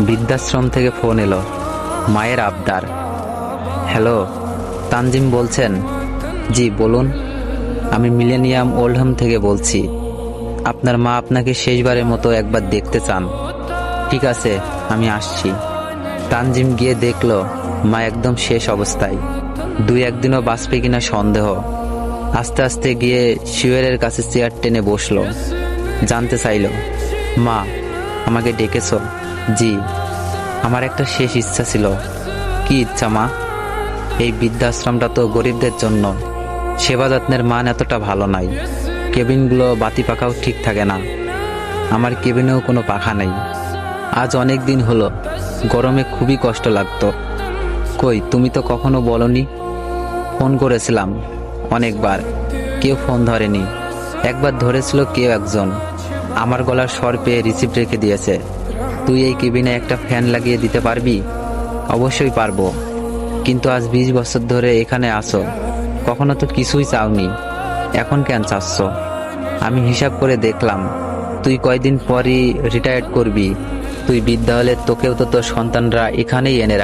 বৃদ্ধাশ্রম থেকে ফোন এলো। মায়ের আবদার। হ্যালো, তানজিম বলছেন? জি বলুন। আমি মিলেনিয়াম ওল্ড হোম থেকে বলছি। আপনার মা আপনাকে শেষবারের মতো একবার দেখতে চান। ঠিক আছে, আমি আসছি। তানজিম গিয়ে দেখলো মা একদম শেষ অবস্থায়। 2-1 দিনও বাঁচবে কিনা সন্দেহ। আস্তে আস্তে গিয়ে শিওরের কাছে চেয়ার টেনে বসলো। জানতে চাইল, মা আমাকে ডেকেছো? জি, আমার একটা শেষ ইচ্ছা ছিল। কি ইচ্ছা মা? এই বৃদ্ধাশ্রমটা তো গরিবদের জন্য। সেবা যত্নের মান এতটা ভালো নাই। কেবিনগুলো বাতি পাখাও ঠিক থাকে না। আমার কেবিনেও কোনো পাখা নেই। আজ অনেক দিন হলো, গরমে খুবই কষ্ট লাগতো। কই, তুমি তো কখনো বলনি। ফোন করেছিলাম অনেকবার, কেউ ফোন ধরেনি। একবার ধরেছিল কেউ একজন, আমার গলার স্বর পেয়ে রিসিপ্ট রেখে দিয়েছে। তুই এই কেবিনে একটা ফ্যান লাগিয়ে দিতে পারবি? অবশ্যই পারবো, কিন্তু আজ 20 বছর ধরে এখানে আসো, কখনো তো কিছুই চাওনি, এখন কেন চাচ্ছ? আমি হিসাব করে দেখলাম, তুই কয়দিন পরই রিটায়ার করবি। তুই বৃদ্ধা হলে তোকেও তো তোর সন্তানরা এখানেই এনে রাখবে।